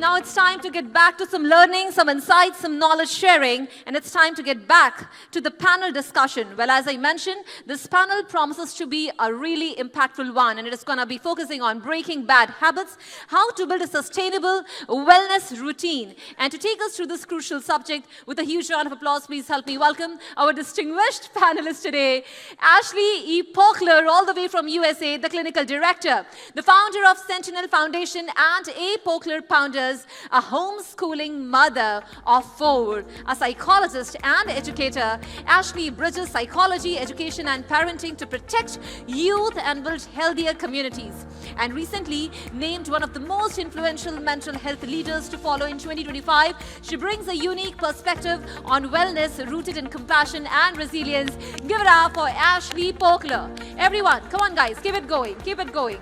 Now it's time to get back to some learning, some insights, some knowledge sharing, and it's time to get back to the panel discussion. Well, as I mentioned, this panel promises to be a really impactful one, and it is going to be focusing on breaking bad habits, how to build a sustainable wellness routine. And to take us through this crucial subject, with a huge round of applause, please help me welcome our distinguished panelist today, Ashley E. Poklar, all the way from USA, the clinical director, the founder of Sentinel Foundation and A. Poklar Founders, a homeschooling mother of 4, a psychologist and educator. Ashley bridges psychology, education, and parenting to protect youth and build healthier communities. And recently named one of the most influential mental health leaders to follow in 2025, she brings a unique perspective on wellness rooted in compassion and resilience. Give it up for Ashley Poklar. Everyone, come on guys, keep it going, keep it going.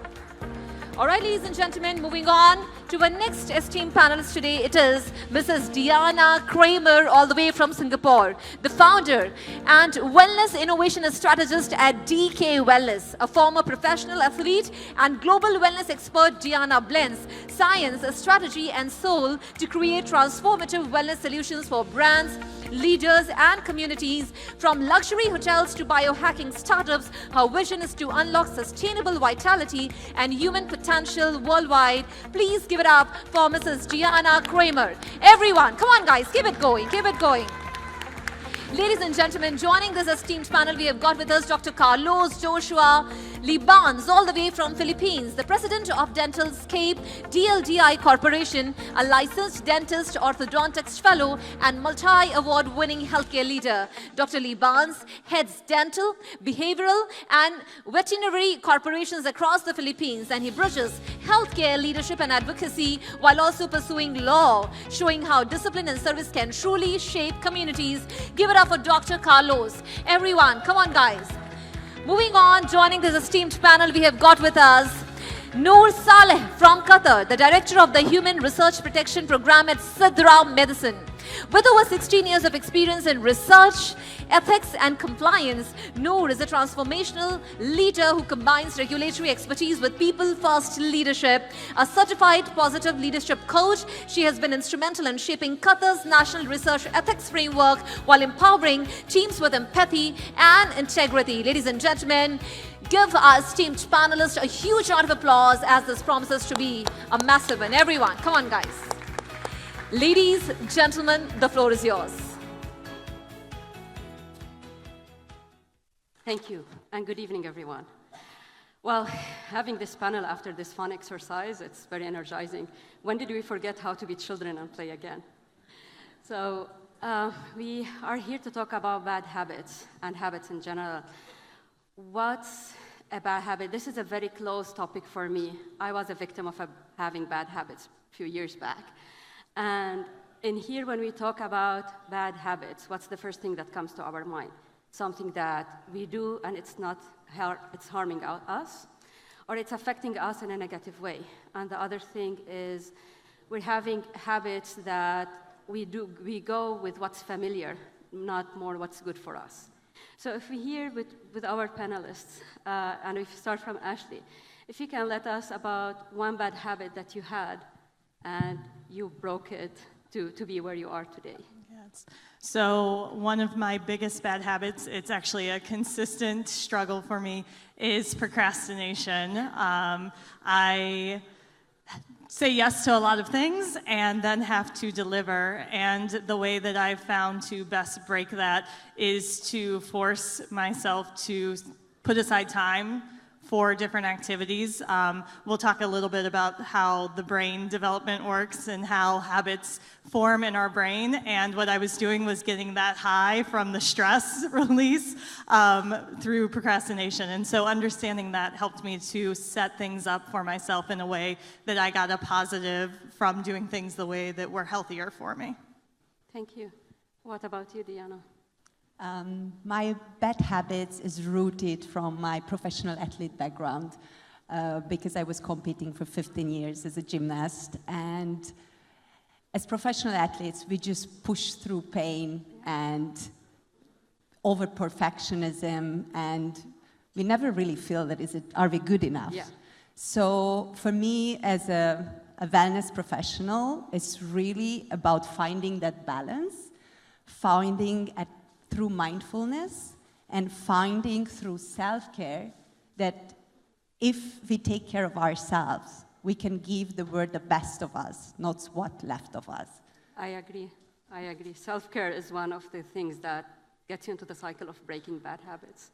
All right, ladies and gentlemen, moving on to our next esteemed panelist today. It is Mrs. Diana Kraemer, all the way from Singapore, the founder and wellness innovation strategist at DK Wellness, a former professional athlete and global wellness expert. Diana blends science, strategy, and soul to create transformative wellness solutions for brands, leaders, and communities. From luxury hotels to biohacking startups, her vision is to unlock sustainable vitality and human potential worldwide. Please give it up for Mrs. Diana Kraemer. Everyone, come on guys, keep it going, keep it going. Ladies and gentlemen, joining this esteemed panel, we have got with us Dr. Carlos Joshua Libranes, all the way from Philippines, the president of Dentalscape DLDI Corporation, a licensed dentist, orthodontist fellow, and multi-award winning healthcare leader. Dr. Libranes heads dental, behavioral, and veterinary corporations across the Philippines, and he bridges healthcare leadership and advocacy while also pursuing law, showing how discipline and service can truly shape communities. Give it up for Dr. Carlos. Everyone, come on guys. Moving on, joining this esteemed panel, we have got with us Nour Saleh from Qatar, the director of the Human Research Protection Program at Sidra Medicine. With over 16 years of experience in research, ethics, and compliance, Nour is a transformational leader who combines regulatory expertise with people-first leadership. A certified positive leadership coach, she has been instrumental in shaping Qatar's national research ethics framework while empowering teams with empathy and integrity. Ladies and gentlemen, give our esteemed panelists a huge round of applause as this promises to be a massive one. Everyone, come on guys. Ladies, gentlemen, the floor is yours. Thank you, and good evening, everyone. Well, having this panel after this fun exercise, it's very energizing. When did we forget how to be children and play again? So we are here to talk about bad habits and habits in general. What's a bad habit? This is a very close topic for me. I was a victim of having bad habits a few years back. And in here, when we talk about bad habits, what's the first thing that comes to our mind? Something that we do and it's harming us, or it's affecting us in a negative way. And the other thing is we're having habits that we go with what's familiar, not more what's good for us. So if we hear with our panelists, and if we start from Ashley, if you can let us about one bad habit that you had and you broke it to be where you are today. Yes. So one of my biggest bad habits, it's actually a consistent struggle for me, is procrastination. I say yes to a lot of things and then have to deliver. And the way that I've found to best break that is to force myself to put aside time for different activities. We'll talk a little bit about how the brain development works and how habits form in our brain. And what I was doing was getting that high from the stress release through procrastination. And so understanding that helped me to set things up for myself in a way that I got a positive from doing things the way that were healthier for me. Thank you. What about you, Diana? My bad habits is rooted from my professional athlete background because I was competing for 15 years as a gymnast. And as professional athletes, we just push through pain and over-perfectionism, and we never really feel that are we good enough? Yeah. So for me, as a a wellness professional is really about finding that balance, through mindfulness, and finding through self-care that if we take care of ourselves, we can give the world the best of us, not what's left of us. I agree. I agree. Self-care is one of the things that gets you into the cycle of breaking bad habits.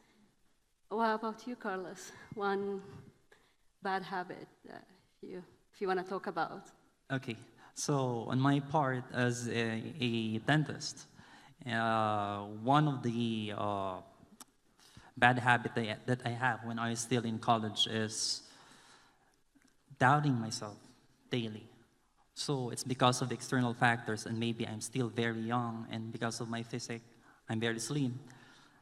What about you, Carlos? One bad habit if you want to talk about. Okay, so on my part as a dentist, one of the bad habit that I have when I was still in college is doubting myself daily. So it's because of the external factors, and maybe I'm still very young, and because of my physique, I'm very slim.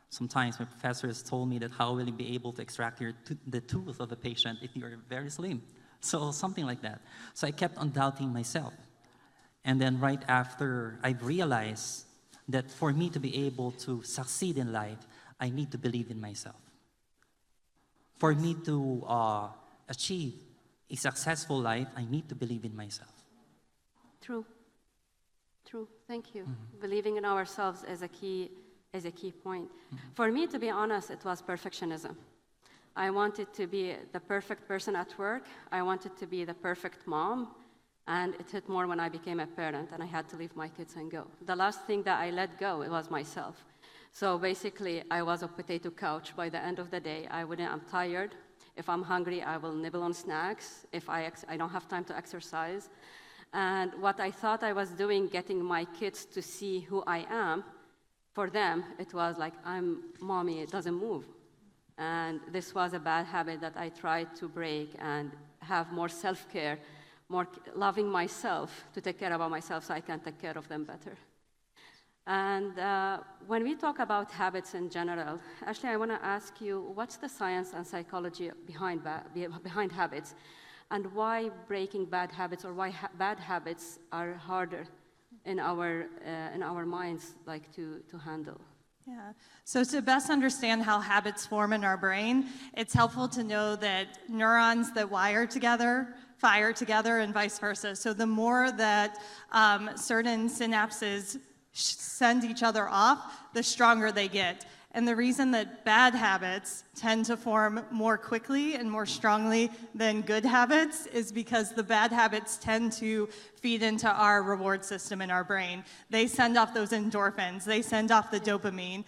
Sometimes my professors told me that how will you be able to extract the tooth of a patient if you're very slim? So something like that. So I kept on doubting myself. And then right after, I realized that for me to be able to succeed in life, I need to believe in myself. For me to achieve a successful life, I need to believe in myself. True. True. Thank you. Mm-hmm. Believing in ourselves is a key point. Mm-hmm. For me, to be honest, it was perfectionism. I wanted to be the perfect person at work. I wanted to be the perfect mom. And it hit more when I became a parent and I had to leave my kids and go. The last thing that I let go, it was myself. So basically, I was a potato couch by the end of the day. I'm tired. If I'm hungry, I will nibble on snacks. If I don't have time to exercise. And what I thought I was doing, getting my kids to see who I am, for them, it was like, I'm mommy, it doesn't move. And this was a bad habit that I tried to break and have more self-care, more loving myself to take care about myself so I can take care of them better. And when we talk about habits in general, Ashley, I want to ask you, what's the science and psychology behind habits, and why breaking bad habits, or why bad habits are harder in our minds, like to handle? Yeah, so to best understand how habits form in our brain, it's helpful to know that neurons that wire together fire together and vice versa. So the more that certain synapses send each other off, the stronger they get. And the reason that bad habits tend to form more quickly and more strongly than good habits is because the bad habits tend to feed into our reward system in our brain. They send off those endorphins, they send off the dopamine.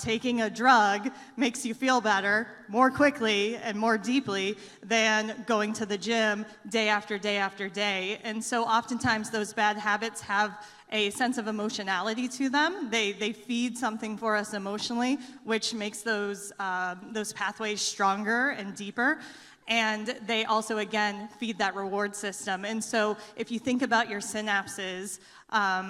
Taking a drug makes you feel better more quickly and more deeply than going to the gym day after day after day. And so oftentimes those bad habits have a sense of emotionality to them. They feed something for us emotionally, which makes those pathways stronger and deeper. And they also, again, feed that reward system. And so if you think about your synapses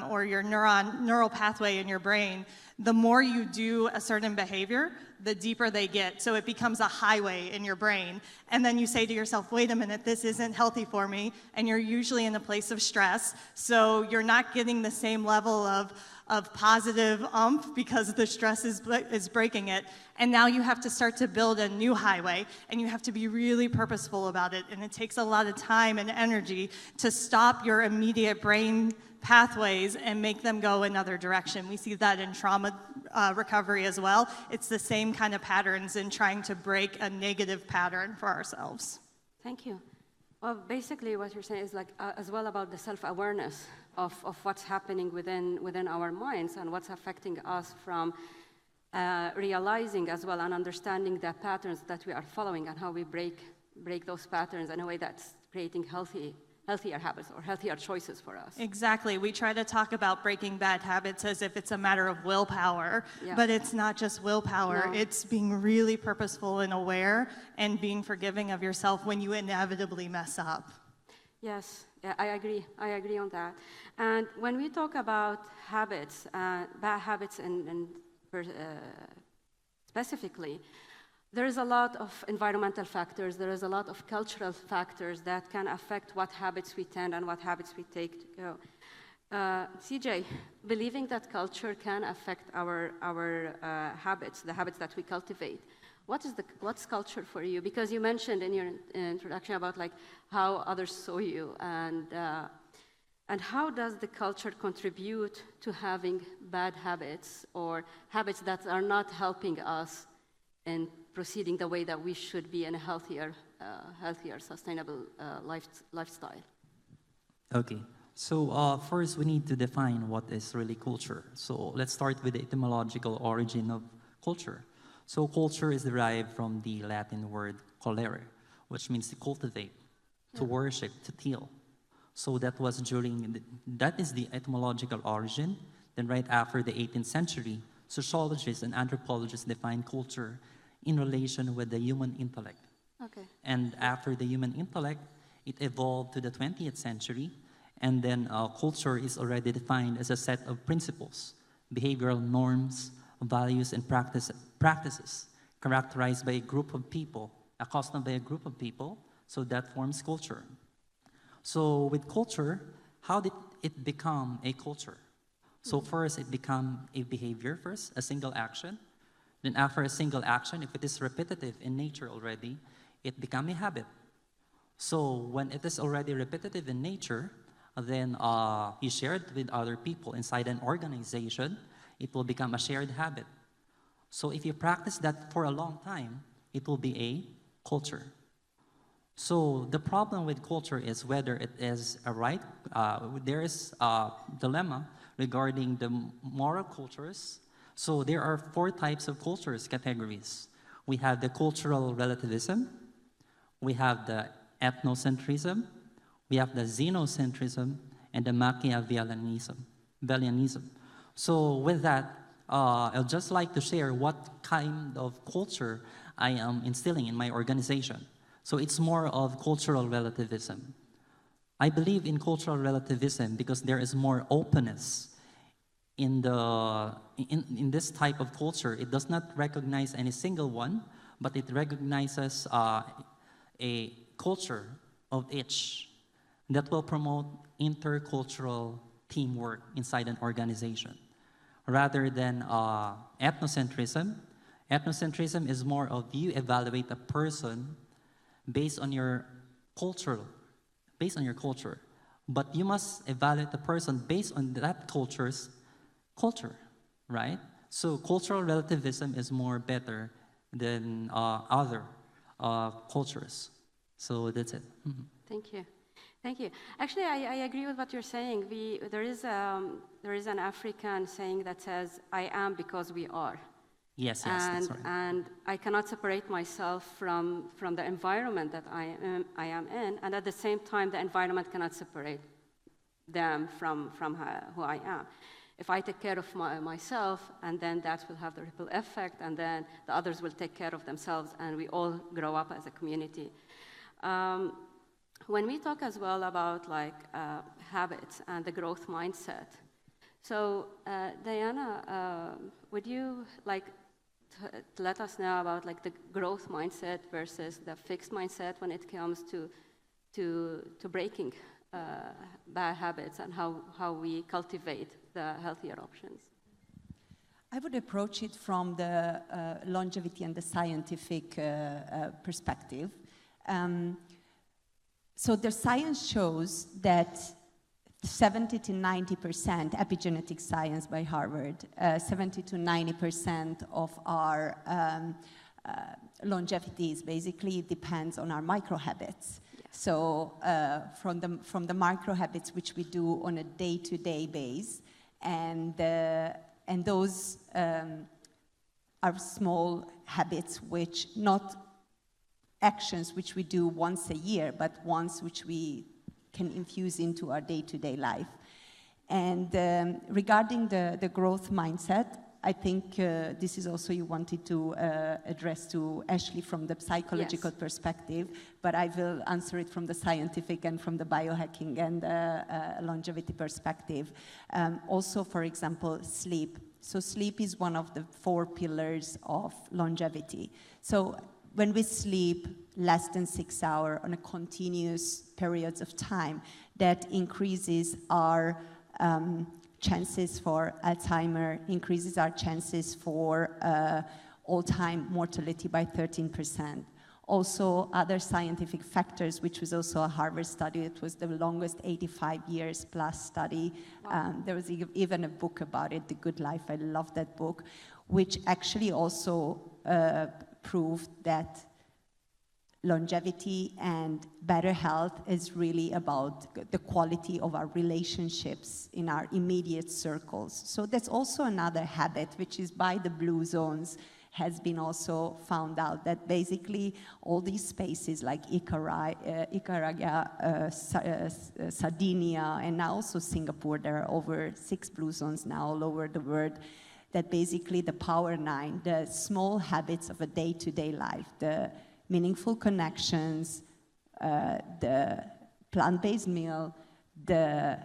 or your neural pathway in your brain, the more you do a certain behavior, the deeper they get. So it becomes a highway in your brain. And then you say to yourself, wait a minute, this isn't healthy for me. And you're usually in a place of stress. So you're not getting the same level of positive oomph because the stress is breaking it. And now you have to start to build a new highway, and you have to be really purposeful about it. And it takes a lot of time and energy to stop your immediate brain pathways and make them go another direction. We see that in trauma recovery as well. It's the same kind of patterns in trying to break a negative pattern for ourselves. Thank you. Well, basically what you're saying is like as well about the self-awareness of what's happening within our minds and what's affecting us, from realizing as well and understanding the patterns that we are following and how we break those patterns in a way that's creating healthier habits or healthier choices for us. Exactly. We try to talk about breaking bad habits as if it's a matter of willpower, but it's not just willpower. No. It's being really purposeful and aware and being forgiving of yourself when you inevitably mess up. Yes, I agree. I agree on that. And when we talk about habits, bad habits specifically, there is a lot of environmental factors, there is a lot of cultural factors that can affect what habits we tend and what habits we take to go. CJ, believing that culture can affect our habits, the habits that we cultivate. What's culture for you? Because you mentioned in your introduction about like how others saw you, and how does the culture contribute to having bad habits or habits that are not helping us in proceeding the way that we should be in a healthier, sustainable lifestyle? Okay. So first, we need to define what is really culture. So let's start with the etymological origin of culture. So culture is derived from the Latin word colere, which means to cultivate, to worship, to till. So that is the etymological origin. Then right after the 18th century, sociologists and anthropologists defined culture in relation with the human intellect. Okay. And after the human intellect, it evolved to the 20th century. And then culture is already defined as a set of principles, behavioral norms, values, and practices characterized by a group of people, accustomed by a group of people, so that forms culture. So with culture, how did it become a culture? So first, it became a behavior first, a single action. Then after a single action, if it is repetitive in nature already, it becomes a habit. So when it is already repetitive in nature, then you share it with other people inside an organization, it will become a shared habit. So if you practice that for a long time, it will be a culture. So the problem with culture is whether it is a right. There is a dilemma regarding the moral cultures. So there are 4 types of cultures categories. We have the cultural relativism, we have the ethnocentrism, we have the xenocentrism, and the Machiavellianism. So with that, I'd just like to share what kind of culture I am instilling in my organization. So it's more of cultural relativism. I believe in cultural relativism because there is more openness in this type of culture. It does not recognize any single one, but it recognizes a culture of each that will promote intercultural teamwork inside an organization. Rather than ethnocentrism, ethnocentrism is more of you evaluate a person based on your culture, but you must evaluate the person based on that culture's culture, right? So cultural relativism is more better than other cultures. So that's it. Mm-hmm. Thank you. Thank you. Actually, I agree with what you're saying. There is an African saying that says, "I am because we are." Yes, that's right. And I cannot separate myself from the environment that I am in, and at the same time, the environment cannot separate them from who I am. If I take care of myself, and then that will have the ripple effect, and then the others will take care of themselves, and we all grow up as a community. When we talk as well about like habits and the growth mindset, so Diana, would you like to let us know about like the growth mindset versus the fixed mindset when it comes to breaking bad habits and how we cultivate the healthier options? I would approach it from the longevity and the scientific perspective. So the science shows that 70 to 90%, epigenetic science by Harvard, 70 to 90% of our longevity basically depends on our micro habits. Yes. So from the micro habits which we do on a day-to-day basis, and those are small habits which not actions which we do once a year, but ones which we can infuse into our day-to-day life. And regarding the growth mindset, I think this is also you wanted to address to Ashley from the psychological perspective, but I will answer it from the scientific and from the biohacking and longevity perspective. Also, for example, sleep. So sleep is one of the 4 pillars of longevity. So when we sleep less than 6 hours on a continuous periods of time, that increases our chances for Alzheimer, increases our chances for all-time mortality by 13%. Also, other scientific factors, which was also a Harvard study. It was the longest 85 years plus study. Wow. There was even a book about it, The Good Life. I love that book, which actually also proved that longevity and better health is really about the quality of our relationships in our immediate circles. So that's also another habit, which is by the blue zones, has been also found out that basically all these spaces like Icaraga, Sardinia, and now also Singapore, there are over 6 blue zones now all over the world, that basically the power 9, the small habits of a day-to-day life, the meaningful connections, the plant-based meal, the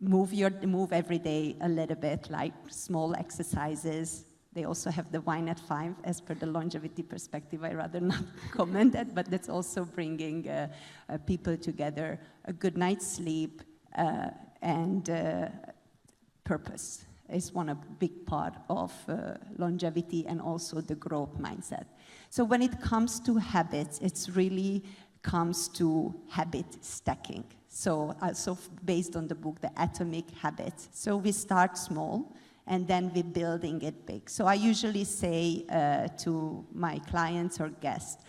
move every day a little bit, like small exercises. They also have the wine at 5, as per the longevity perspective. I rather not comment that, but that's also bringing people together, a good night's sleep, and purpose is a big part of longevity, and also the growth mindset. So when it comes to habits, it's really comes to habit stacking. So based on the book, The Atomic Habits. So we start small, and then we're building it big. So I usually say to my clients or guests,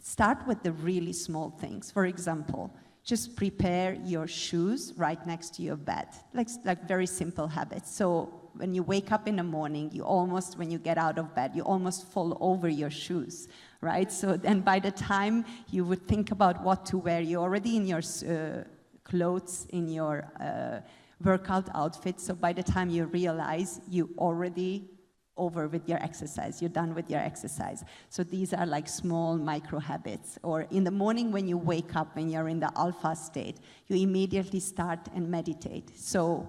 start with the really small things. For example, just prepare your shoes right next to your bed, like very simple habits. So when you wake up in the morning, when you get out of bed, you almost fall over your shoes, right? So then by the time you would think about what to wear, you're already in your clothes, in your workout outfit. So by the time you realize, you already over with your exercise, you're done with your exercise. So these are like small micro habits. Or in the morning when you wake up, when you're in the alpha state, you immediately start and meditate. So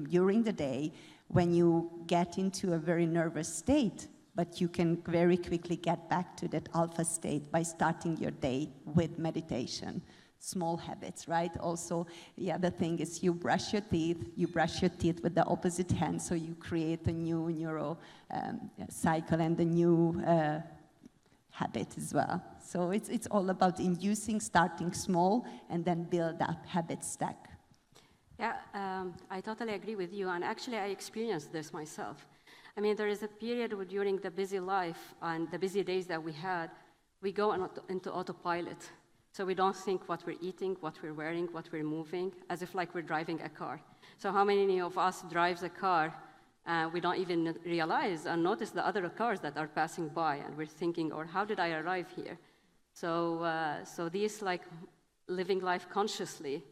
during the day, when you get into a very nervous state, but you can very quickly get back to that alpha state by starting your day with meditation. Small habits, right? Also, the other thing is you brush your teeth with the opposite hand, so you create a new neuro cycle and a new habit as well. So it's all about starting small, and then build that habit stack. Yeah, I totally agree with you, and actually I experienced this myself. I mean, there is a period during the busy life and the busy days that we had, we go into autopilot. So we don't think what we're eating, what we're wearing, what we're moving, as if like we're driving a car. So how many of us drives a car, we don't even realize and notice the other cars that are passing by, and we're thinking, or how did I arrive here? So these like living life consciously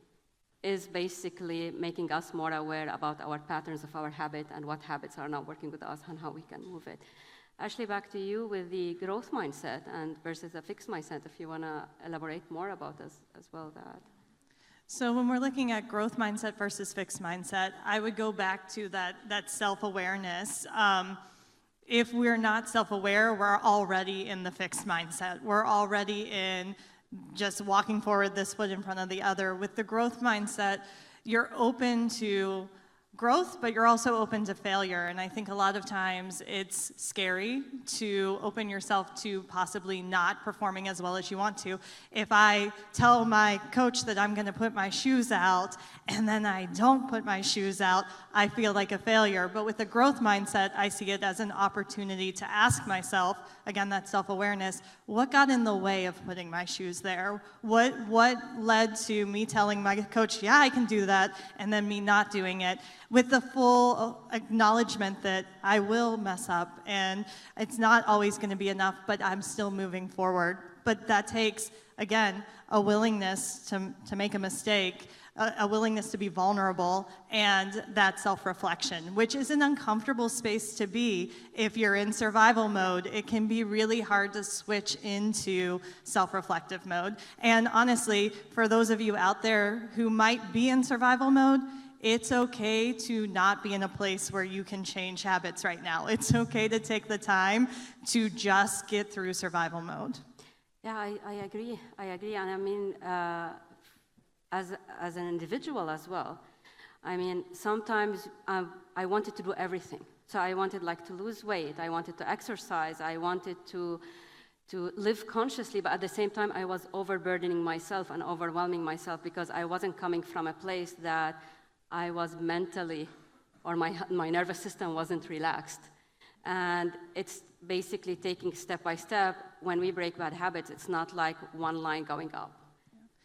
is basically making us more aware about our patterns of our habit and what habits are not working with us and how we can move it. Ashley, back to you with the growth mindset and versus a fixed mindset, if you want to elaborate more about this as well. So when we're looking at growth mindset versus fixed mindset, I would go back to that self-awareness. If we're not self-aware, we're already in the fixed mindset. We're already in just walking forward this foot in front of the other. With the growth mindset, you're open to growth, but you're also open to failure. And I think a lot of times it's scary to open yourself to possibly not performing as well as you want to. If I tell my coach that I'm going to put my shoes out and then I don't put my shoes out, I feel like a failure. But with a growth mindset, I see it as an opportunity to ask myself, again, that self-awareness, what got in the way of putting my shoes there? What led to me telling my coach, yeah, I can do that, and then me not doing it, with the full acknowledgement that I will mess up and it's not always going to be enough, but I'm still moving forward. But that takes, again, a willingness to make a mistake, a willingness to be vulnerable, and that self-reflection, which is an uncomfortable space to be. If you're in survival mode, it can be really hard to switch into self-reflective mode. And honestly, for those of you out there who might be in survival mode, it's okay to not be in a place where you can change habits right now. It's okay to take the time to just get through survival mode. Yeah, I agree. And I mean, as an individual as well, I mean, sometimes I wanted to do everything. So I wanted like to lose weight, I wanted to exercise, I wanted to live consciously, but at the same time I was overburdening myself and overwhelming myself because I wasn't coming from a place that I was mentally, or my nervous system wasn't relaxed. And it's basically taking step by step. When we break bad habits, it's not like one line going up.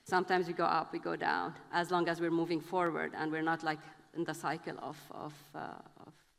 Sometimes we go up, we go down, as long as we're moving forward and we're not like in the cycle of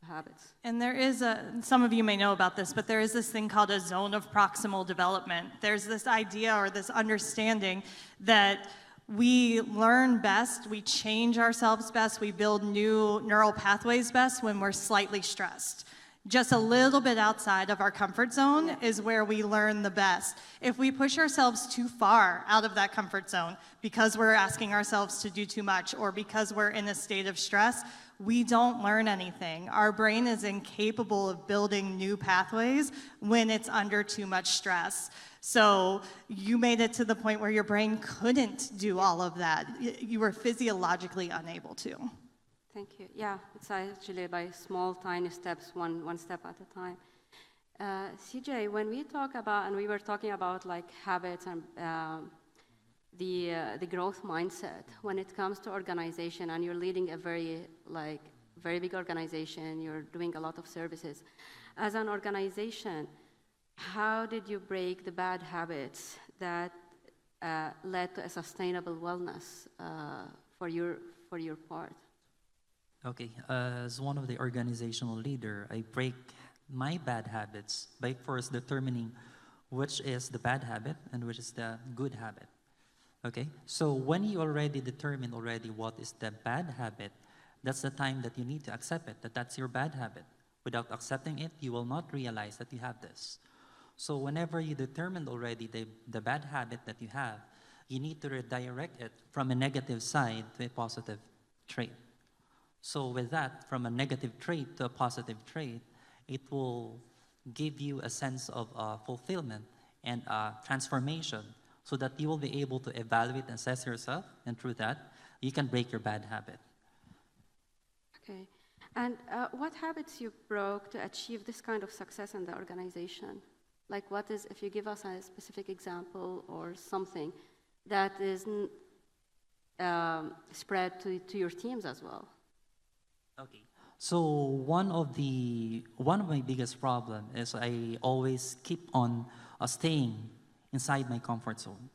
habits. And there is some of you may know about this, but there is this thing called a zone of proximal development. There's this idea or this understanding that we learn best, we change ourselves best, we build new neural pathways best when we're slightly stressed. Just a little bit outside of our comfort zone is where we learn the best. If we push ourselves too far out of that comfort zone because we're asking ourselves to do too much or because we're in a state of stress, we don't learn anything. Our brain is incapable of building new pathways when it's under too much stress. So you made it to the point where your brain couldn't do all of that. You were physiologically unable to. Thank you. Yeah, it's actually by small, tiny steps, one step at a time. CJ, when we talk about, and we were talking about like habits and the growth mindset, when it comes to organization, and you're leading a very big organization, you're doing a lot of services. As an organization, how did you break the bad habits that led to a sustainable wellness for your part? Okay, as one of the organizational leader, I break my bad habits by first determining which is the bad habit and which is the good habit. Okay, so when you already determine what is the bad habit, that's the time that you need to accept it, that that's your bad habit. Without accepting it, you will not realize that you have this. So whenever you determined already the bad habit that you have, you need to redirect it from a negative side to a positive trait. So with that, from a negative trait to a positive trait, it will give you a sense of fulfillment and transformation so that you will be able to evaluate and assess yourself, and through that, you can break your bad habit. Okay. And what habits you broke to achieve this kind of success in the organization? Like what is, if you give us a specific example or something that is spread to your teams as well? Okay. So one of my biggest problem is I always keep on staying inside my comfort zone.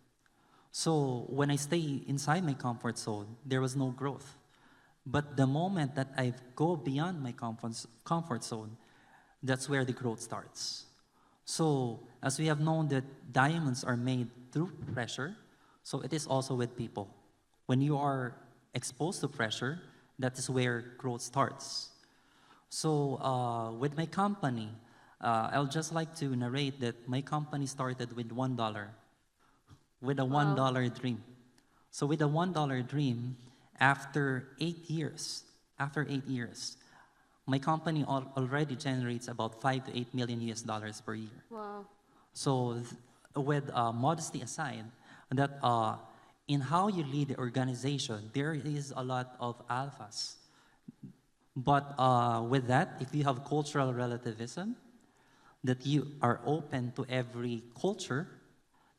So when I stay inside my comfort zone, there was no growth. But the moment that I go beyond my comfort zone, that's where the growth starts. So as we have known that diamonds are made through pressure, so it is also with people. When you are exposed to pressure, that is where growth starts. So with my company, I'll just like to narrate that my company started with $1, with a $1 dream. So with a $1 dream, after 8 years, my company already generates about $5 to $8 million US per year. Wow. So with modesty aside, that in how you lead the organization, there is a lot of alphas. But with that, if you have cultural relativism, that you are open to every culture,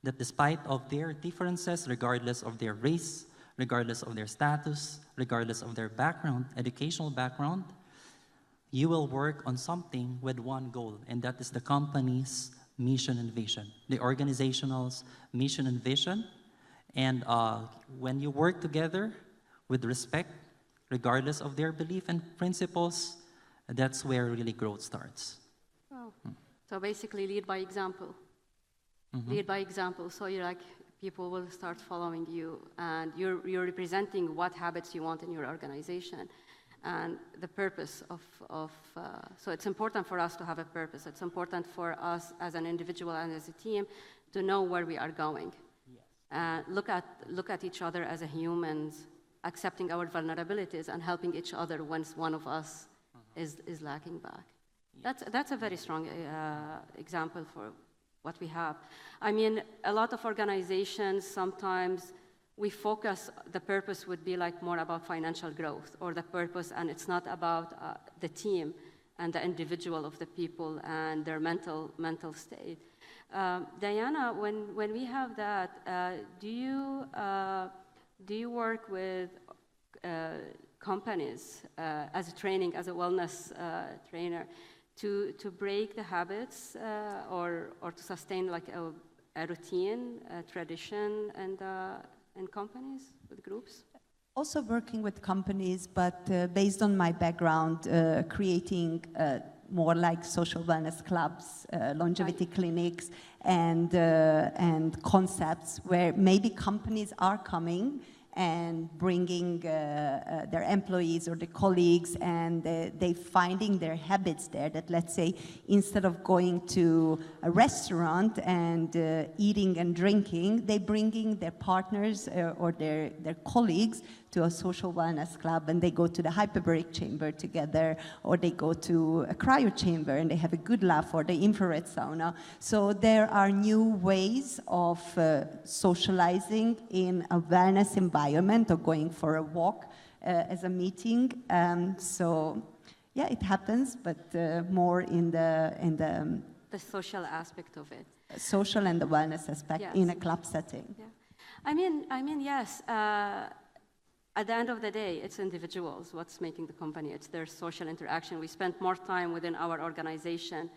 that despite of their differences, regardless of their race, regardless of their status, regardless of their background, educational background, you will work on something with one goal, and that is the company's mission and vision, the organizational's mission and vision. And when you work together with respect, regardless of their belief and principles, that's where really growth starts. Wow. So basically lead by example. Mm-hmm. Lead by example. So you're like, people will start following you, and you're representing what habits you want in your organization and the purpose of so it's important for us to have a purpose. It's important for us as an individual and as a team to know where we are going. Yes. Look at each other as a humans, accepting our vulnerabilities and helping each other once one of us is lacking back. Yes. That's a very strong example for what we have. I mean, a lot of organizations sometimes we focus, the purpose would be like more about financial growth, or the purpose, and it's not about the team and the individual of the people and their mental state. Diana, when we have that, do you work with companies as a training, as a wellness trainer, to break the habits or to sustain like a routine, a tradition, and companies, with groups? Also working with companies, but based on my background, creating more like social wellness clubs, longevity clinics, and concepts where maybe companies are coming and bringing their employees or the colleagues, and they finding their habits there, that let's say instead of going to a restaurant and eating and drinking, they bringing their partners or their colleagues to a social wellness club, and they go to the hyperbaric chamber together, or they go to a cryo chamber and they have a good laugh, or the infrared sauna. So there are new ways of socializing in a wellness environment, or going for a walk as a meeting. So yeah, it happens, but more in the social aspect of it. Social and the wellness aspect, yes. in a club setting. Yeah. I mean, yes. At the end of the day, it's individuals what's making the company. It's their social interaction. We spend more time within our organization,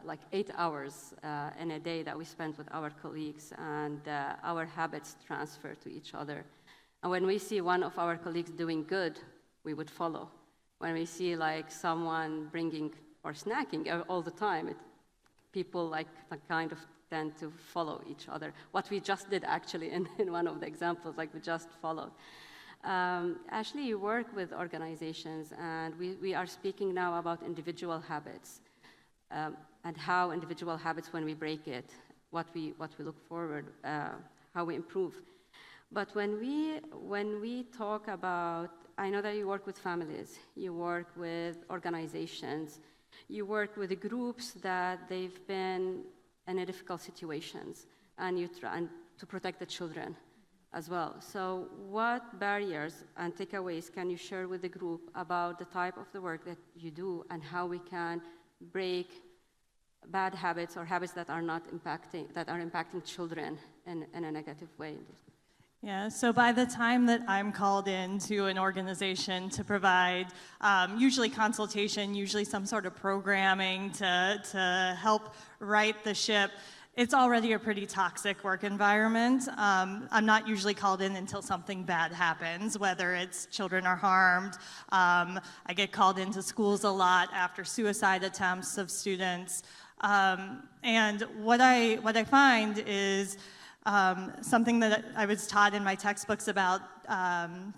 like 8 hours in a day that we spend with our colleagues, and our habits transfer to each other. And when we see one of our colleagues doing good, we would follow. When we see like someone bringing or snacking all the time, people like kind of tend to follow each other. What we just did actually in one of the examples, like we just followed. Ashley, you work with organizations, and we are speaking now about individual habits and how individual habits, when we break it, what we look forward, how we improve. But when we talk about, I know that you work with families, you work with organizations, you work with groups that they've been in difficult situations, and you try to protect the children as well. So what barriers and takeaways can you share with the group about the type of the work that you do, and how we can break bad habits or habits that are impacting children in a negative way? Yeah, so by the time that I'm called into an organization to provide usually consultation, usually some sort of programming to help right the ship, it's already a pretty toxic work environment. I'm not usually called in until something bad happens, whether it's children are harmed. I get called into schools a lot after suicide attempts of students. And what I find is something that I was taught in my textbooks about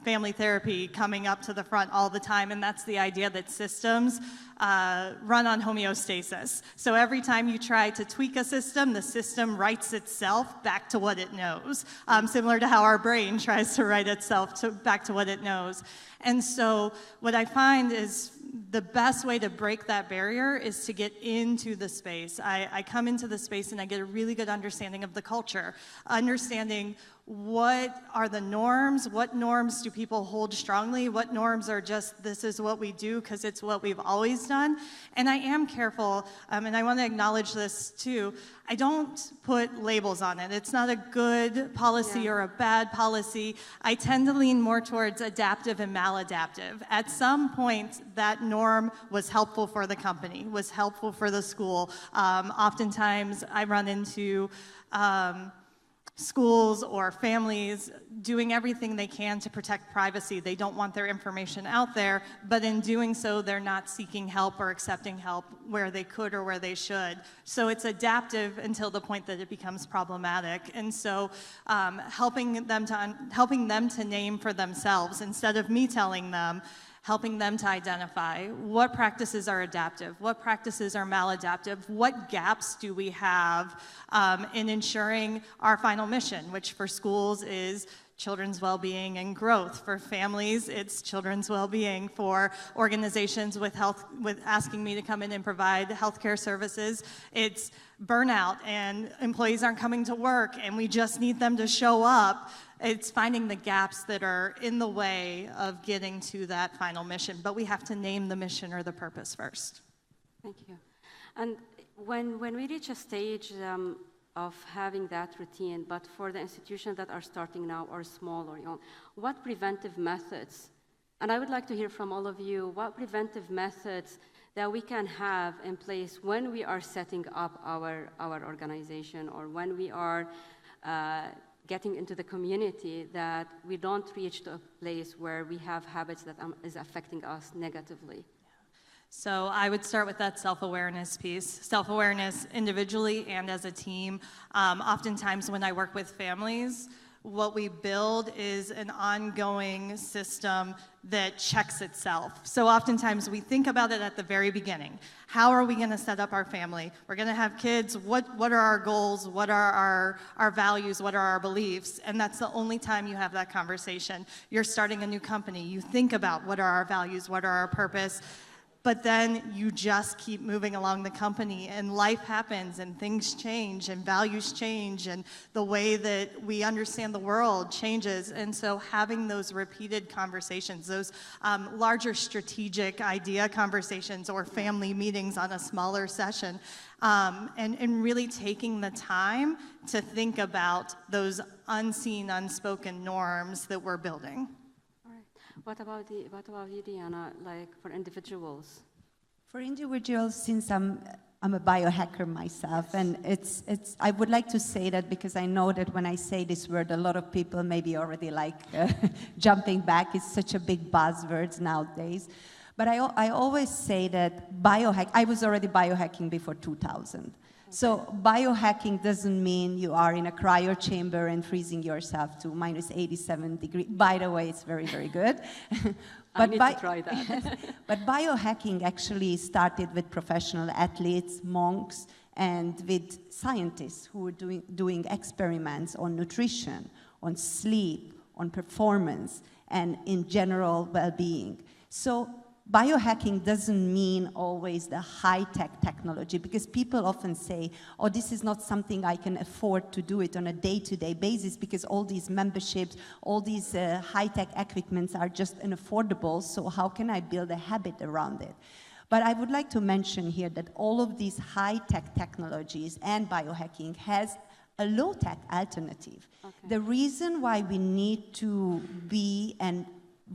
family therapy coming up to the front all the time, and that's the idea that systems run on homeostasis. So every time you try to tweak a system, the system writes itself back to what it knows, similar to how our brain tries to write itself back to what it knows. And so what I find is the best way to break that barrier is to get into the space. I come into the space and I get a really good understanding of the culture, understanding what are the norms, what norms do people hold strongly, what norms are just this is what we do because it's what we've always done. And I am careful, and I want to acknowledge this too, I don't put labels on it. It's not a good policy or a bad policy. I tend to lean more towards adaptive and maladaptive. At some point, that norm was helpful for the company, was helpful for the school. Oftentimes, I run into schools or families doing everything they can to protect privacy. They don't want their information out there, but in doing so, they're not seeking help or accepting help where they could or where they should. So it's adaptive until the point that it becomes problematic. And so helping them to name for themselves, instead of me telling them, helping them to identify what practices are adaptive, what practices are maladaptive, what gaps do we have in ensuring our final mission, which for schools is children's well-being and growth. For families, it's children's well-being. For organizations with asking me to come in and provide healthcare services, it's burnout and employees aren't coming to work and we just need them to show up. It's finding the gaps that are in the way of getting to that final mission, but we have to name the mission or the purpose first. Thank you. And when we reach a stage of having that routine, but for the institutions that are starting now or small or young, what preventive methods, and I would like to hear from all of you, what preventive methods that we can have in place when we are setting up our organization or when we are getting into the community, that we don't reach to a place where we have habits that is affecting us negatively. So I would start with that self-awareness piece. Self-awareness individually and as a team. Oftentimes when I work with families, what we build is an ongoing system that checks itself. So oftentimes we think about it at the very beginning. How are we gonna set up our family? We're gonna have kids, what are our goals? What are our values? What are our beliefs? And that's the only time you have that conversation. You're starting a new company, you think about what are our values, what are our purpose, but then you just keep moving along the company and life happens and things change and values change and the way that we understand the world changes. And so having those repeated conversations, those larger strategic idea conversations or family meetings on a smaller session, and really taking the time to think about those unseen, unspoken norms that we're building. What about you, Diana, like for individuals? For individuals, since I'm a biohacker myself, and I would like to say that because I know that when I say this word, a lot of people maybe already like jumping back. It's such a big buzzword nowadays. But I always say that I was already biohacking before 2000. So biohacking doesn't mean you are in a cryo chamber and freezing yourself to minus 87 degrees. By the way, it's very, very good. I need to try that. But biohacking actually started with professional athletes, monks, and with scientists who were doing experiments on nutrition, on sleep, on performance, and in general well-being. So biohacking doesn't mean always the high-tech technology, because people often say, oh, this is not something I can afford to do it on a day-to-day basis because all these memberships, all these high-tech equipments are just unaffordable, so how can I build a habit around it? But I would like to mention here that all of these high-tech technologies and biohacking has a low-tech alternative. Okay. The reason why we need to be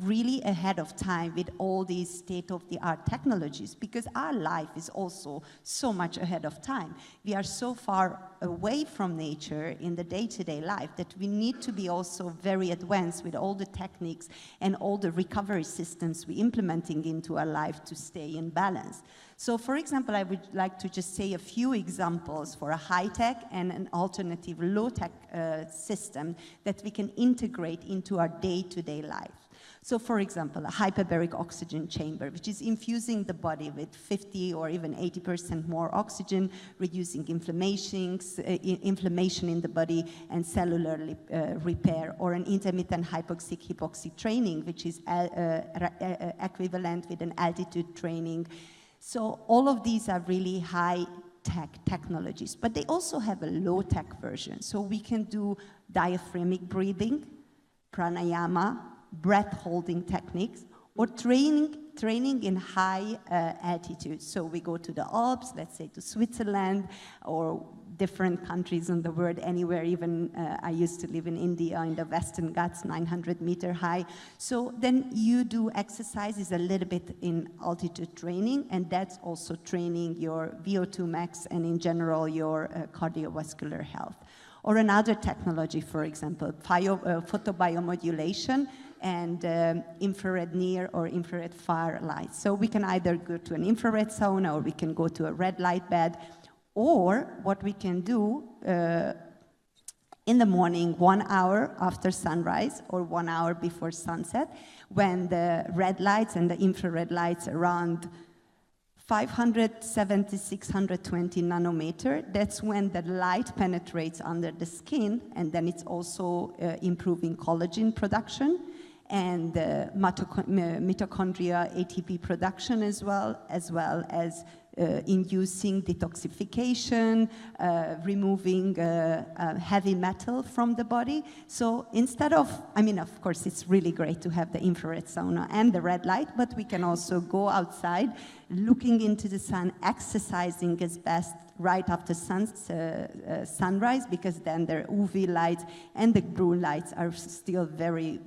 really ahead of time with all these state-of-the-art technologies, because our life is also so much ahead of time. We are so far away from nature in the day-to-day life that we need to be also very advanced with all the techniques and all the recovery systems we're implementing into our life to stay in balance. So, for example, I would like to just say a few examples for a high-tech and an alternative low-tech system that we can integrate into our day-to-day life. So, for example, a hyperbaric oxygen chamber, which is infusing the body with 50 or even 80% more oxygen, reducing inflammation in the body and cellular repair, or an intermittent hypoxic training, which is equivalent with an altitude training. So all of these are really high-tech technologies, but they also have a low-tech version. So we can do diaphragmic breathing, pranayama, breath-holding techniques, or training in high altitude. So we go to the Alps, let's say to Switzerland, or different countries in the world, anywhere, even I used to live in India in the Western Ghats, 900 meter high. So then you do exercises a little bit in altitude training, and that's also training your VO2 max and in general your cardiovascular health. Or another technology, for example, photobiomodulation and infrared near or infrared far light. So we can either go to an infrared sauna or we can go to a red light bed, or what we can do in the morning, 1 hour after sunrise or 1 hour before sunset, when the red lights and the infrared lights around 570, 620 nanometer, that's when the light penetrates under the skin, and then it's also improving collagen production and mitochondria ATP production as well as inducing detoxification, removing heavy metal from the body. So instead of, of course, it's really great to have the infrared sauna and the red light, but we can also go outside, looking into the sun, exercising as best right after sunrise, because then the UV lights and the blue lights are still very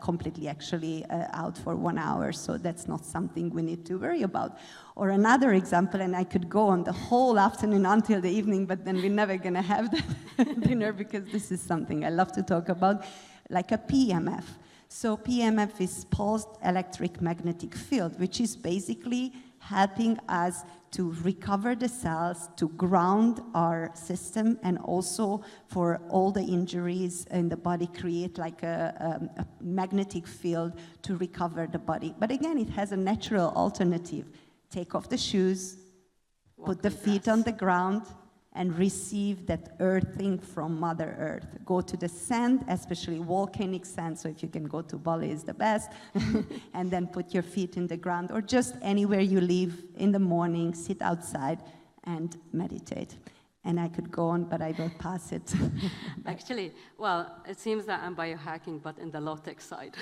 completely actually out for 1 hour, so that's not something we need to worry about. Or another example, and I could go on the whole afternoon until the evening, but then we're never gonna have that dinner, because this is something I love to talk about, like a PEMF. So PEMF is pulsed electric magnetic field, which is basically helping us to recover the cells, to ground our system, and also for all the injuries in the body, create like a magnetic field to recover the body. But again, it has a natural alternative. Take off the shoes, put the feet on the ground, and receive that earthing from Mother Earth. Go to the sand, especially volcanic sand, so if you can go to Bali is the best, and then put your feet in the ground, or just anywhere you live in the morning, sit outside and meditate. And I could go on, but I will pass it. Actually, well, it seems that I'm biohacking, but in the low-tech side.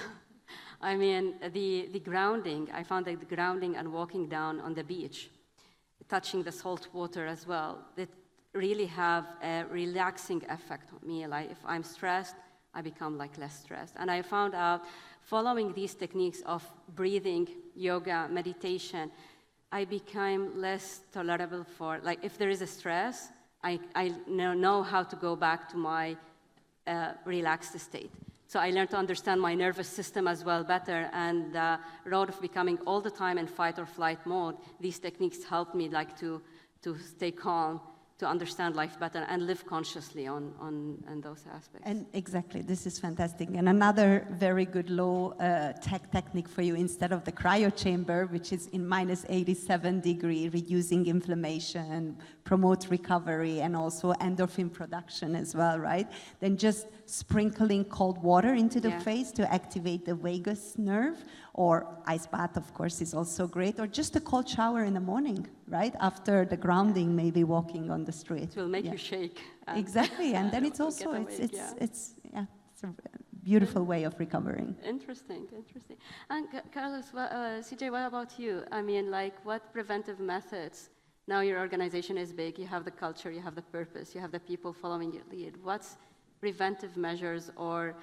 I mean, the grounding, I found that the grounding and walking down on the beach, touching the salt water as well, it really have a relaxing effect on me. Like if I'm stressed, I become like less stressed. And I found out following these techniques of breathing, yoga, meditation, I became less tolerable for, like if there is a stress, I know how to go back to my relaxed state. So I learned to understand my nervous system as well better, and the road of becoming all the time in fight or flight mode, these techniques helped me like to stay calm, to understand life better and live consciously on those aspects. And exactly, this is fantastic. And another very good low tech technique for you, instead of the cryo chamber, which is in minus 87 degree, reducing inflammation, promote recovery, and also endorphin production as well, right? Then just sprinkling cold water into the face to activate the vagus nerve, or ice bath, of course, is also great, or just a cold shower in the morning, right? After the grounding, maybe walking on the street. It will make you shake. Exactly, and then it's also, it's a beautiful way of recovering. Interesting. And Carlos, CJ, what about you? I mean, like, what preventive methods? Now your organization is big, you have the culture, you have the purpose, you have the people following your lead. What's preventive measures or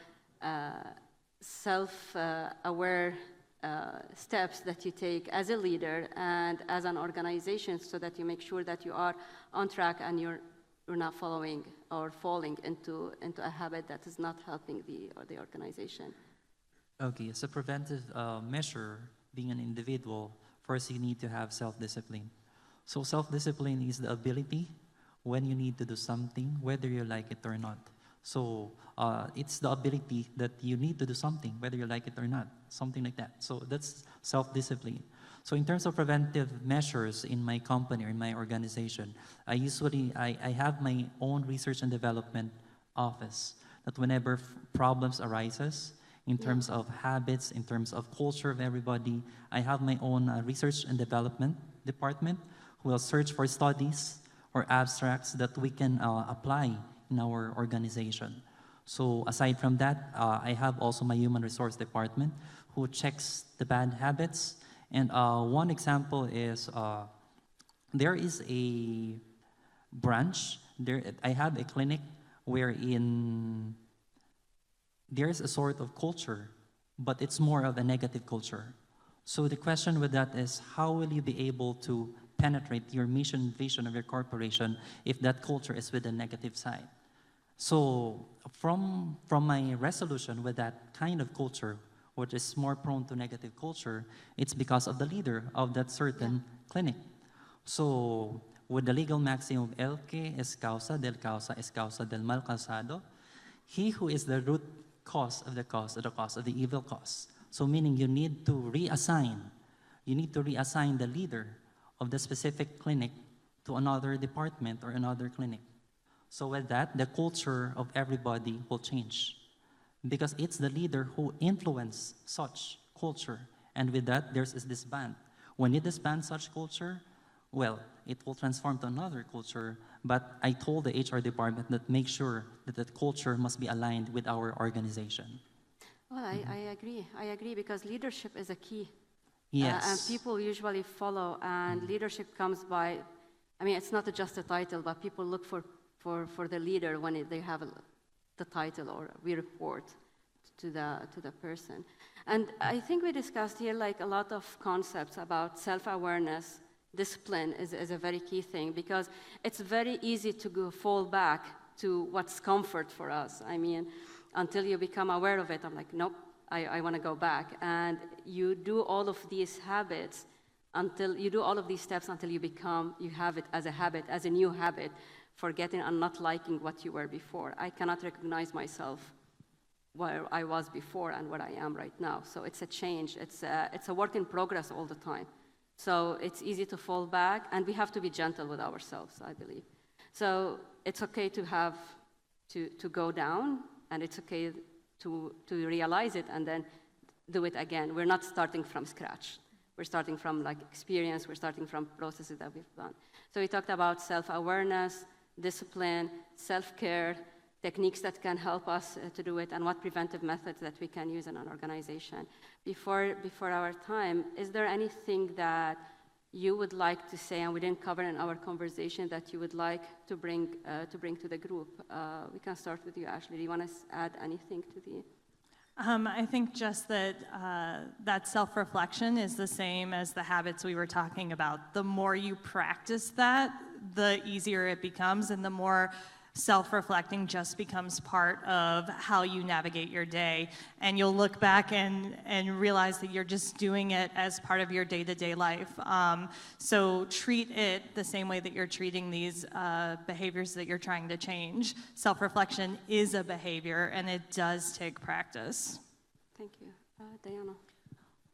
self-aware steps that you take as a leader and as an organization, so that you make sure that you are on track and you're not following or falling into a habit that is not helping the organization? Okay, as a preventive measure, being an individual, first you need to have self-discipline. So self-discipline is the ability when you need to do something, whether you like it or not. So it's the ability that you need to do something, whether you like it or not, something like that. So that's self-discipline. So in terms of preventive measures in my company or in my organization, I have my own research and development office, that whenever problems arises in terms of habits, in terms of culture of everybody, I have my own research and development department who will search for studies or abstracts that we can apply in our organization. So aside from that, I have also my human resource department who checks the bad habits. And one example is there is a branch. I have a clinic wherein there's a sort of culture, but it's more of a negative culture. So the question with that is, how will you be able to penetrate your mission, vision of your corporation if that culture is with a negative side? So from my resolution with that kind of culture, which is more prone to negative culture, it's because of the leader of that certain clinic. So with the legal maxim of el que es causa del mal causado, he who is the root cause of the cause of the evil cause. So meaning you need to reassign the leader of the specific clinic to another department or another clinic. So with that, the culture of everybody will change because it's the leader who influences such culture. And with that, there's this disband. When you disband such culture, well, it will transform to another culture. But I told the HR department that make sure that the culture must be aligned with our organization. Well, I agree. I agree because leadership is a key. Yes. And people usually follow, and leadership comes by, I mean, it's not just a title, but people look for the leader when they have the title or we report to the person. And I think we discussed here like a lot of concepts about self-awareness. Discipline is a very key thing because it's very easy to fall back to what's comfort for us. I mean, until you become aware of it, I'm like, nope, I want to go back. And you do all of these habits until you do all of these steps until you have it as a habit, as a new habit, forgetting and not liking what you were before. I cannot recognize myself where I was before and where I am right now. So it's a change. It's a work in progress all the time. So it's easy to fall back, and we have to be gentle with ourselves, I believe. So it's okay to have to go down, and it's okay to realize it and then do it again. We're not starting from scratch. We're starting from like experience. We're starting from processes that we've done. So we talked about self-awareness, discipline, self-care, techniques that can help us to do it, and what preventive methods that we can use in an organization. Before our time, is there anything that you would like to say, and we didn't cover in our conversation, that you would like to bring to the group? We can start with you, Ashley. Do you want to add anything to the? I think just that that self-reflection is the same as the habits we were talking about. The more you practice that, the easier it becomes, and the more self-reflecting just becomes part of how you navigate your day. And you'll look back and realize that you're just doing it as part of your day-to-day life. So treat it the same way that you're treating these behaviors that you're trying to change. Self-reflection is a behavior, and it does take practice. Thank you. Diana?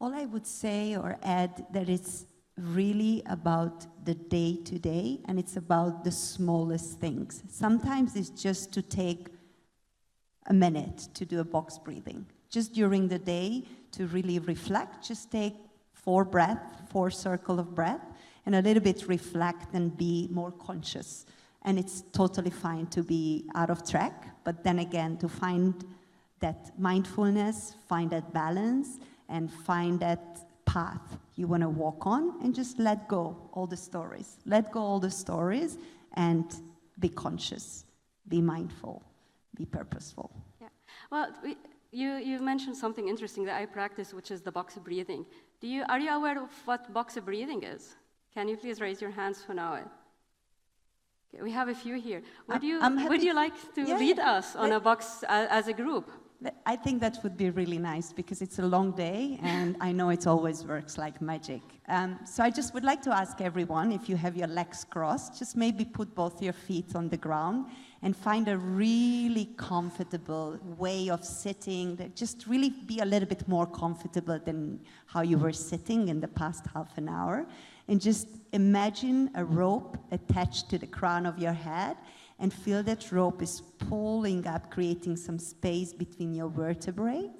All I would say or add that it's really about the day-to-day, and it's about the smallest things. Sometimes it's just to take a minute to do a box breathing. Just during the day to really reflect, just take 4 circles of breath, and a little bit reflect and be more conscious. And it's totally fine to be out of track, but then again, to find that mindfulness, find that balance, and find that path you want to walk on, and just let go all the stories. Let go all the stories and be conscious, be mindful, be purposeful. Yeah. Well, you mentioned something interesting that I practice, which is the box breathing. Are you aware of what box breathing is? Can you please raise your hands who know it? Okay, we have a few here. Would you like to lead us on a box as a group? I think that would be really nice because it's a long day and I know it always works like magic. So I just would like to ask everyone, if you have your legs crossed, just maybe put both your feet on the ground and find a really comfortable way of sitting. That just really be a little bit more comfortable than how you were sitting in the past half an hour. And just imagine a rope attached to the crown of your head, and feel that rope is pulling up, creating some space between your vertebrae.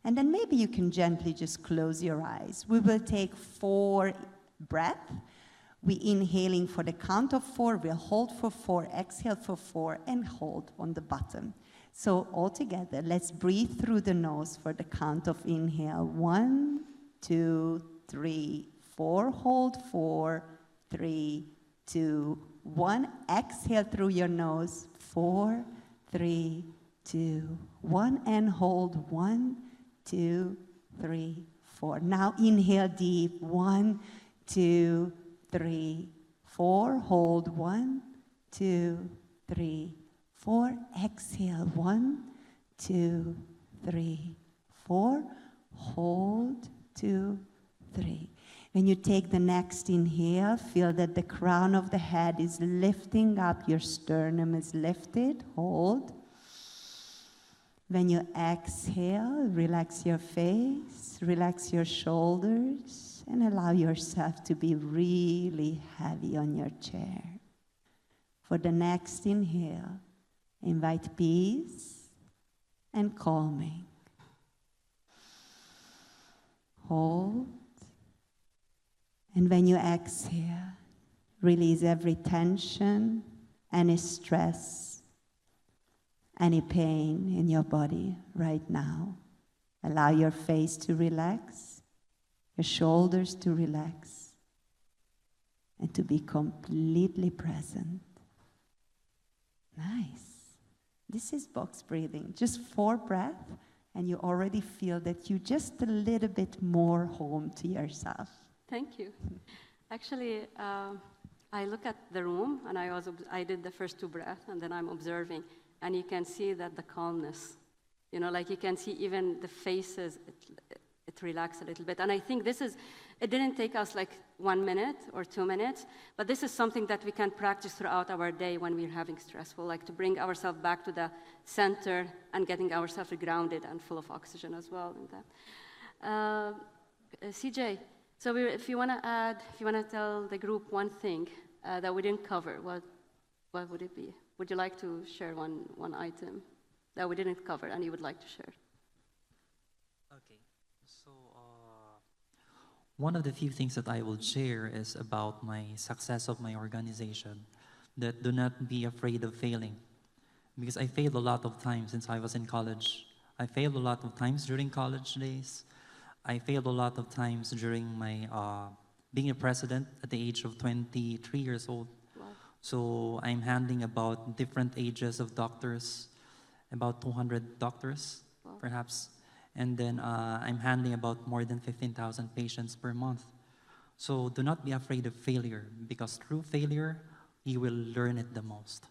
And then maybe you can gently just close your eyes. We will take 4 breaths. We inhaling for the count of 4, we'll hold for 4, exhale for 4, and hold on the bottom. So all together, let's breathe through the nose for the count of inhale. 1, 2, 3, 4. Hold 4, 3, 2, 1. Exhale through your nose. 4, 3, 2, 1. And hold. 1, 2, 3, 4. Now inhale deep. 1, 2, 3, 4. Hold. 1, 2, 3, 4. Exhale. 1, 2, 3, 4. Hold. 2, 3. When you take the next inhale, feel that the crown of the head is lifting up, your sternum is lifted, hold. When you exhale, relax your face, relax your shoulders, and allow yourself to be really heavy on your chair. For the next inhale, invite peace and calming. Hold. And when you exhale, release every tension, any stress, any pain in your body right now. Allow your face to relax, your shoulders to relax, and to be completely present. Nice. This is box breathing. Just 4 breaths, and you already feel that you're just a little bit more home to yourself. Thank you. Actually, I look at the room, and I did the first 2 breaths, and then I'm observing, and you can see that the calmness, like you can see even the faces, it relaxed a little bit. And I think it didn't take us like 1 minute or 2 minutes, but this is something that we can practice throughout our day when we're having stressful, like to bring ourselves back to the center and getting ourselves grounded and full of oxygen as well in that. CJ, so if you want to tell the group one thing that we didn't cover, what would it be? Would you like to share one item that we didn't cover and you would like to share? Okay, so one of the few things that I will share is about my success of my organization, that do not be afraid of failing. Because I failed a lot of times since I was in college. I failed a lot of times during college days. I failed a lot of times during my being a president at the age of 23 years old. Wow. So I'm handling about different ages of doctors, about 200 doctors, Wow. perhaps. And then I'm handling about more than 15,000 patients per month. So do not be afraid of failure, because through failure, you will learn it the most.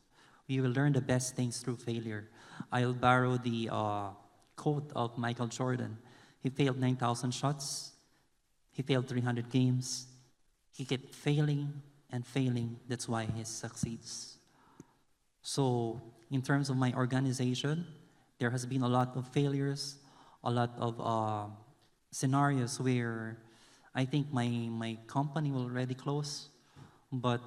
You will learn the best things through failure. I'll borrow the quote of Michael Jordan. He failed 9,000 shots. He failed 300 games. He kept failing and failing. That's why he succeeds. So in terms of my organization, there has been a lot of failures, a lot of scenarios where I think my company will already close, but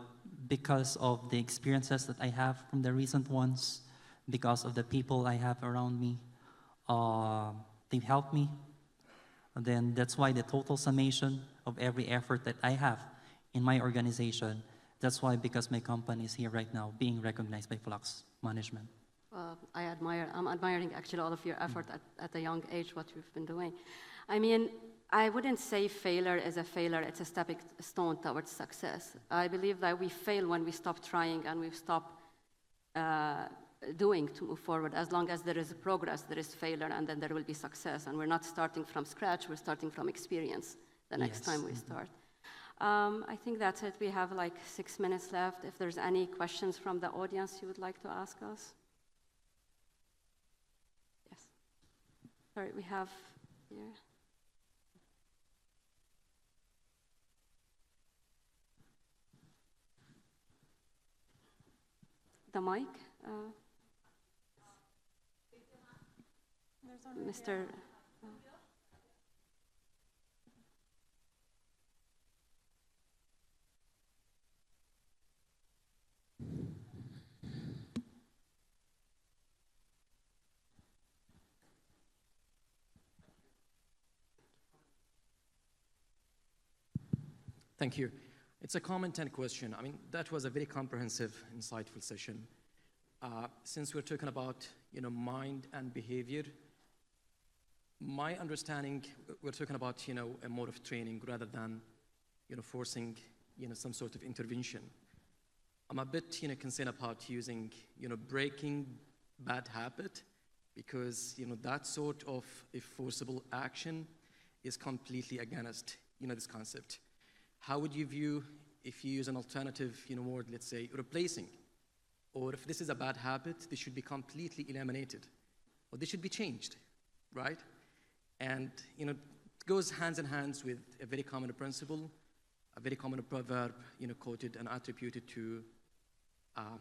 because of the experiences that I have from the recent ones, because of the people I have around me, they've helped me. And then that's why the total summation of every effort that I have in my organization, that's why, because my company is here right now, being recognized by Fluxx Management. I'm admiring actually all of your effort at a young age, what you've been doing. I mean, I wouldn't say failure is a failure, it's a stepping stone towards success. I believe that we fail when we stop trying and we stop doing to move forward. As long as there is progress, there is failure, and then there will be success. And we're not starting from scratch, we're starting from experience the next time we start. I think that's it. We have like 6 minutes left. If there's any questions from the audience you would like to ask us. Yes. Sorry, we have here. The mic, Mr. Thank you. It's a common 10 question. I mean, that was a very comprehensive, insightful session. Since we're talking about, mind and behavior, my understanding, we're talking about, a mode of training rather than, forcing, some sort of intervention. I'm a bit, concerned about using, breaking bad habit, because, that sort of a forcible action is completely against, this concept. How would you view if you use an alternative, word, let's say, replacing? Or if this is a bad habit, this should be completely eliminated, or this should be changed, right? And, it goes hands in hands with a very common principle, a very common proverb, quoted and attributed to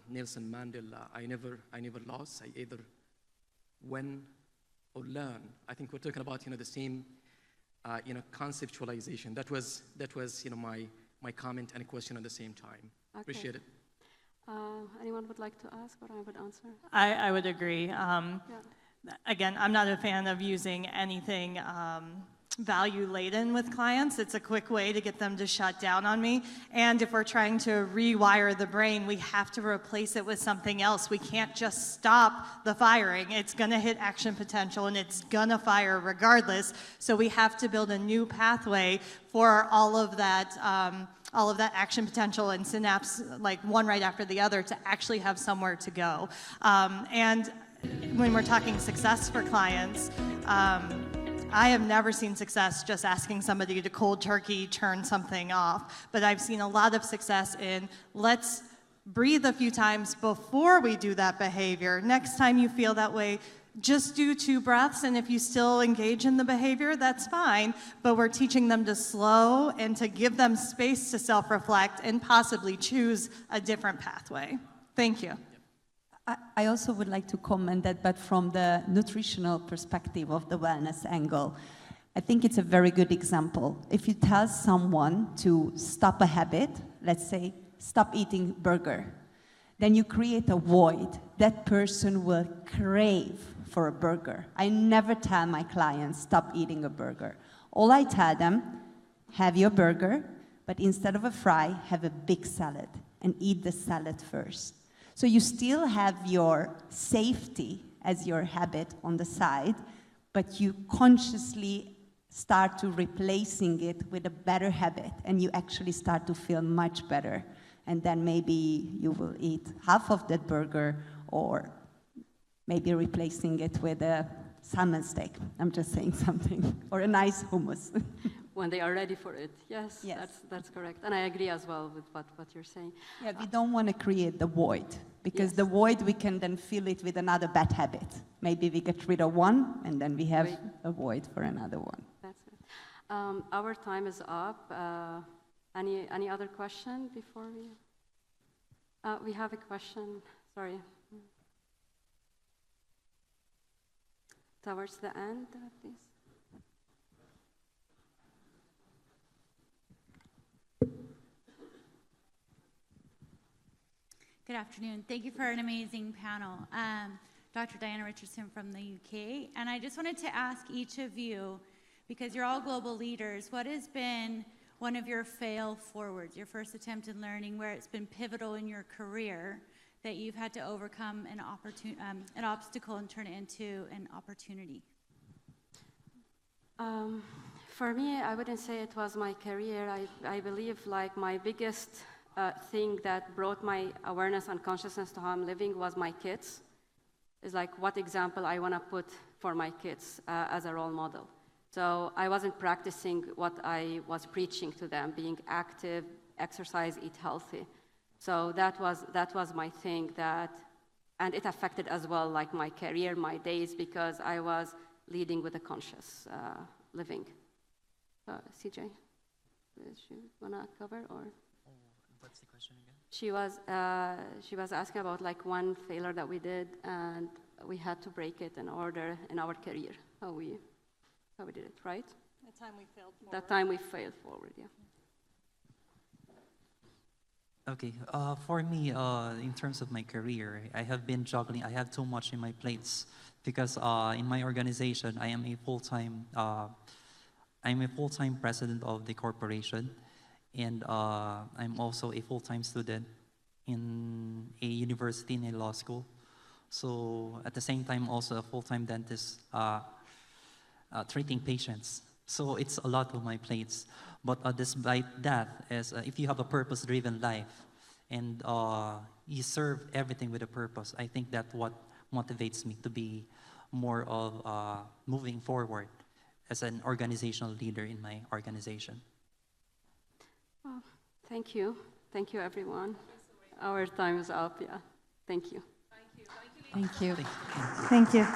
Nelson Mandela. I never lost. I either win or learn. I think we're talking about, the same conceptualization. That was my comment and question at the same time. Okay. Appreciate it. Anyone would like to ask or I would answer? I would agree. Yeah. Again, I'm not a fan of using anything value-laden with clients. It's a quick way to get them to shut down on me. And if we're trying to rewire the brain, we have to replace it with something else. We can't just stop the firing. It's going to hit action potential, and it's going to fire regardless. So we have to build a new pathway for all of that action potential and synapse, like one right after the other, to actually have somewhere to go. And when we're talking success for clients, I have never seen success just asking somebody to cold turkey turn something off, but I've seen a lot of success in let's breathe a few times before we do that behavior. Next time you feel that way, just do 2 breaths, and if you still engage in the behavior, that's fine, but we're teaching them to slow and to give them space to self-reflect and possibly choose a different pathway. Thank you. I also would like to comment that, but from the nutritional perspective of the wellness angle, I think it's a very good example. If you tell someone to stop a habit, let's say stop eating burger, then you create a void. That person will crave for a burger. I never tell my clients stop eating a burger. All I tell them, have your burger, but instead of a fry, have a big salad and eat the salad first. So you still have your safety as your habit on the side, but you consciously start to replacing it with a better habit, and you actually start to feel much better. And then maybe you will eat half of that burger, or maybe replacing it with a salmon steak. I'm just saying something. Or a nice hummus. When they are ready for it. Yes, Yes. that's correct. And I agree as well with what you're saying. Yeah, we don't want to create the void, because Yes. the void, we can then fill it with another bad habit. Maybe we get rid of one, and then we have Right. a void for another one. That's it. Our time is up. Any other question before we? We have a question. Sorry. Towards the end, please. Good afternoon. Thank you for an amazing panel. Dr. Diana Richardson from the UK. And I just wanted to ask each of you, because you're all global leaders, what has been one of your fail forwards, your first attempt in learning, where it's been pivotal in your career that you've had to overcome an obstacle and turn it into an opportunity? For me, I wouldn't say it was my career. I believe like my biggest thing that brought my awareness and consciousness to how I'm living was my kids. Is like what example I want to put for my kids as a role model. So I wasn't practicing what I was preaching to them, being active, exercise, eat healthy. So that was my thing and it affected as well like my career, my days, because I was leading with a conscious living. CJ, do you want to cover or? What's the question again? She was asking about like one failure that we did, and we had to break it in order in our career. How we did it, right? That time we failed forward. That time we failed forward, yeah. Okay, for me, in terms of my career, I have been juggling. I have too much in my plates because in my organization, I am a full-time president of the corporation, and I'm also a full-time student in a university in a law school. So at the same time, also a full-time dentist treating patients. So it's a lot on my plates. But despite that, if you have a purpose-driven life and you serve everything with a purpose, I think that's what motivates me to be more of moving forward as an organizational leader in my organization. Well, thank you. Thank you, everyone. Our time is up, yeah. Thank you. Thank you. Thank you.